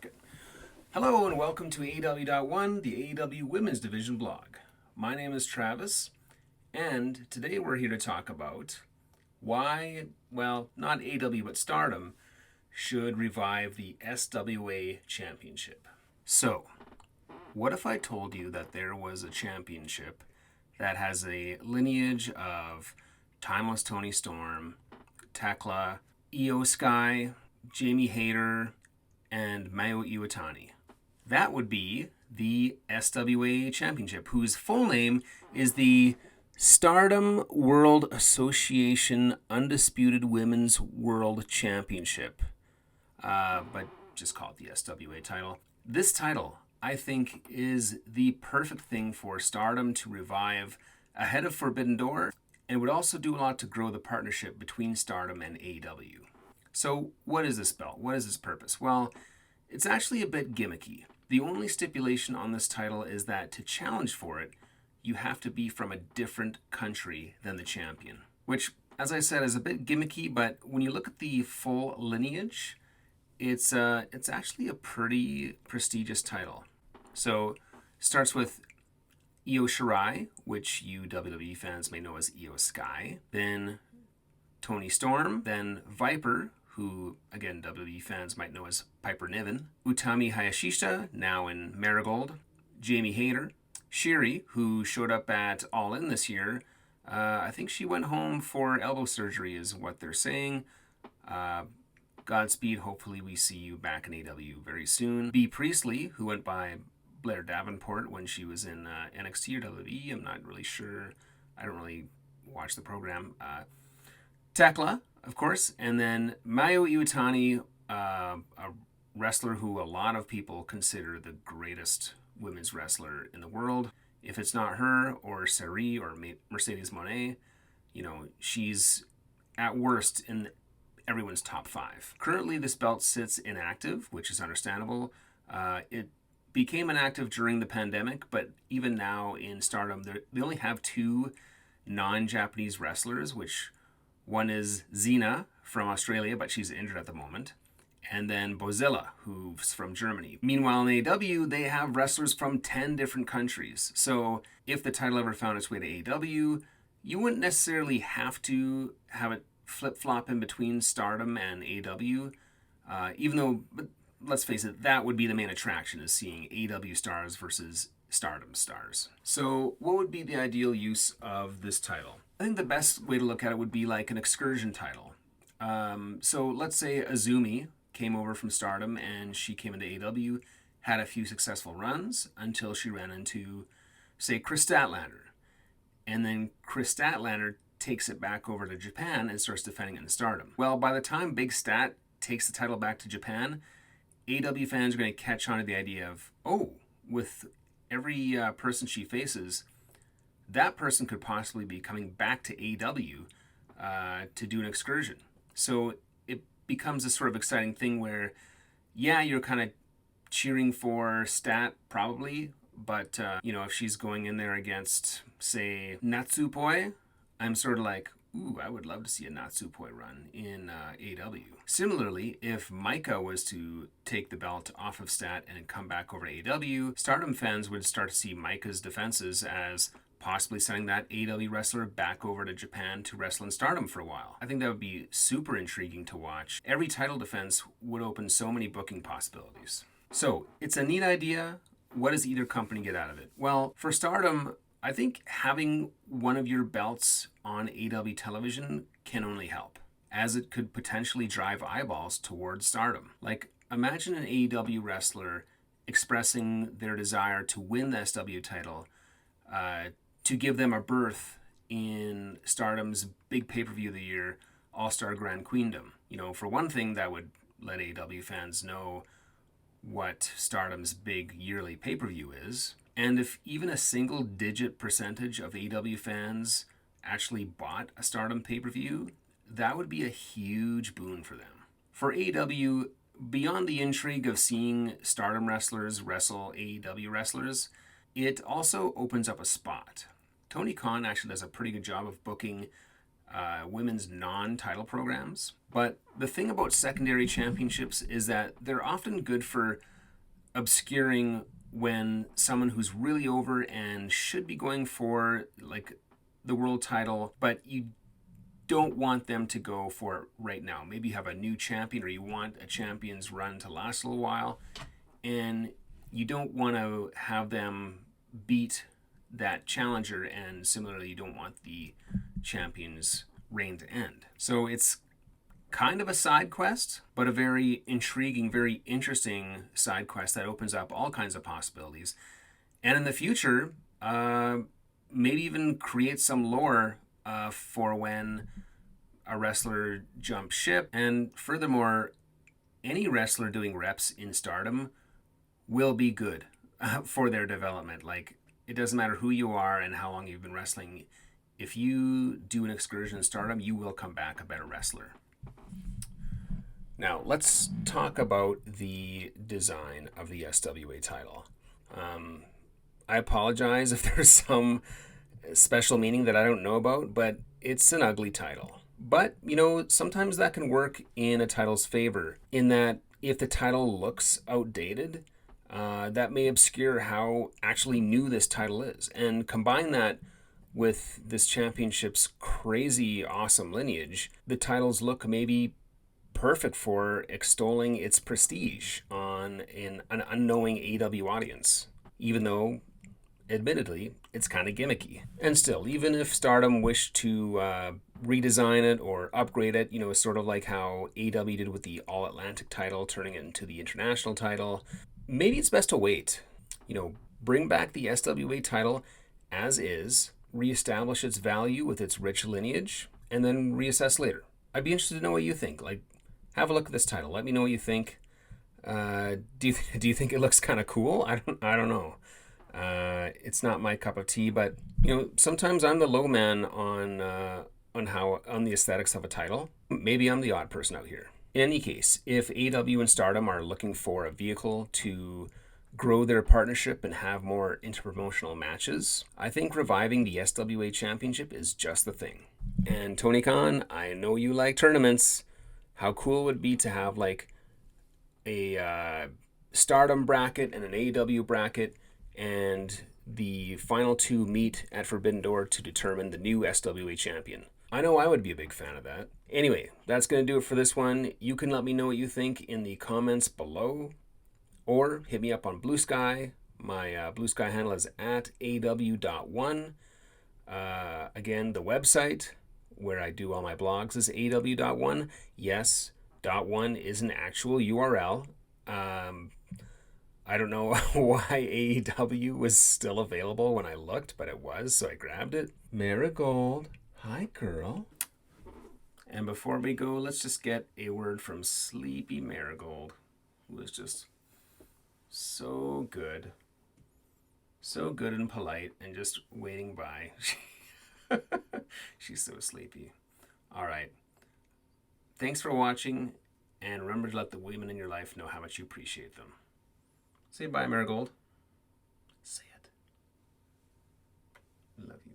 Rocket. Hello and welcome to AEW.1, the AEW Women's Division blog. My name is Travis, and today we're here to talk about why, well, not AEW but Stardom should revive the SWA Championship. So, what if I told you that there was a championship that has a lineage of Timeless Toni Storm, Tekla, Io Sky, Jamie Hayter, and Mayu Iwatani? That would be the SWA Championship, whose full name is the Stardom World Association Undisputed Women's World Championship. But just call it the SWA title. This title, I think, is the perfect thing for Stardom to revive ahead of Forbidden Door, and would also do a lot to grow the partnership between Stardom and AEW. So what is this belt? What is its purpose? Well, it's actually a bit gimmicky. The only stipulation on this title is that to challenge for it, you have to be from a different country than the champion. Which, as I said, is a bit gimmicky, but when you look at the full lineage, it's actually a pretty prestigious title. So, it starts with Io Shirai, which you WWE fans may know as Io Sky. Then Toni Storm. Then Viper, who, again, WWE fans might know as Piper Niven. Utami Hayashishita, now in Marigold. Jamie Hayter. Shiri, who showed up at All In this year. I think she went home for elbow surgery is what they're saying. Godspeed, hopefully we see you back in AEW very soon. Bea Priestley, who went by Blair Davenport when she was in NXT or WWE. I'm not really sure. I don't really watch the program. Tekla, of course, and then Mayu Iwatani, a wrestler who a lot of people consider the greatest women's wrestler in the world. If it's not her or Sari or Mercedes Moné, she's at worst in everyone's top 5. Currently, this belt sits inactive, which is understandable. It became inactive during the pandemic, but even now in Stardom, they only have 2 non-Japanese wrestlers, which one is Xena from Australia, but she's injured at the moment. And then Bozilla, who's from Germany. Meanwhile, in AEW, they have wrestlers from 10 different countries. So if the title ever found its way to AEW, you wouldn't necessarily have to have it flip-flop in between Stardom and AEW. Even though, but let's face it, that would be the main attraction, is seeing AEW stars versus Stardom stars. So what would be the ideal use of this title? I think the best way to look at it would be like an excursion title. So let's say Azumi came over from Stardom and she came into AEW, had a few successful runs until she ran into, say, Chris Statlander. And then Chris Statlander takes it back over to Japan and starts defending it in Stardom. Well, by the time Big Stat takes the title back to Japan, AEW fans are going to catch on to the idea of, with every person she faces, that person could possibly be coming back to AEW to do an excursion. So it becomes a sort of exciting thing where, you're kind of cheering for Stat probably, but if she's going in there against, say, Natsupoi, I'm sort of like, I would love to see a Natsupoi run in AEW. Similarly, if Micah was to take the belt off of Stat and come back over to AEW, Stardom fans would start to see Micah's defenses as possibly sending that AEW wrestler back over to Japan to wrestle in Stardom for a while. I think that would be super intriguing to watch. Every title defense would open so many booking possibilities. So, it's a neat idea. What does either company get out of it? Well, for Stardom, I think having one of your belts on AEW television can only help, as it could potentially drive eyeballs towards Stardom. Like, imagine an AEW wrestler expressing their desire to win the SW title, to give them a berth in Stardom's big pay-per-view of the year, All-Star Grand Queendom. For one thing, that would let AEW fans know what Stardom's big yearly pay-per-view is. And if even a single-digit percentage of AEW fans actually bought a Stardom pay-per-view, that would be a huge boon for them. For AEW, beyond the intrigue of seeing Stardom wrestlers wrestle AEW wrestlers, it also opens up a spot. Tony Khan actually does a pretty good job of booking women's non-title programs. But the thing about secondary championships is that they're often good for obscuring when someone who's really over and should be going for like the world title, but you don't want them to go for it right now. Maybe you have a new champion, or you want a champion's run to last a little while, and you don't want to have them beat that challenger, and similarly you don't want the champion's reign to end. So it's kind of a side quest, but a very intriguing, very interesting side quest that opens up all kinds of possibilities. And in the future, maybe even create some lore for when a wrestler jumps ship. And furthermore, any wrestler doing reps in Stardom will be good for their development. Like, it doesn't matter who you are and how long you've been wrestling. If you do an excursion in Stardom, you will come back a better wrestler. Now, let's talk about the design of the SWA title. I apologize if there's some special meaning that I don't know about, but it's an ugly title. But, you know, sometimes that can work in a title's favor, in that if the title looks outdated, that may obscure how actually new this title is. And combine that with this championship's crazy awesome lineage, the title's look maybe perfect for extolling its prestige on an unknowing AEW audience, even though, admittedly, it's kind of gimmicky. And still, even if Stardom wished to redesign it or upgrade it, you know, sort of like how AEW did with the All Atlantic title, turning it into the International title, maybe it's best to wait. You know, bring back the SWA title as is, reestablish its value with its rich lineage, and then reassess later. I'd be interested to know what you think. Like, have a look at this title. Let me know what you think. Do you think it looks kind of cool? I don't know. It's not my cup of tea, but you know, sometimes I'm the low man on the aesthetics of a title. Maybe I'm the odd person out here. In any case, if AEW and Stardom are looking for a vehicle to grow their partnership and have more interpromotional matches, I think reviving the SWA Championship is just the thing. And Tony Khan, I know you like tournaments. How cool would it be to have like a Stardom bracket and an AEW bracket, and the final two meet at Forbidden Door to determine the new SWA champion? I know I would be a big fan of that. Anyway, that's going to do it for this one. You can let me know what you think in the comments below, or hit me up on Blue Sky. My Blue Sky handle is at aw.one. Again, the website where I do all my blogs is aw.one. Yes, .one is an actual URL. I don't know why AEW was still available when I looked, but it was, so I grabbed it. Marigold, hi girl. And before we go, let's just get a word from Sleepy Marigold, who is just so good and polite and just waiting by. She's so sleepy. All right. Thanks for watching, and remember to let the women in your life know how much you appreciate them. Say bye, Marigold. Say it. Love you.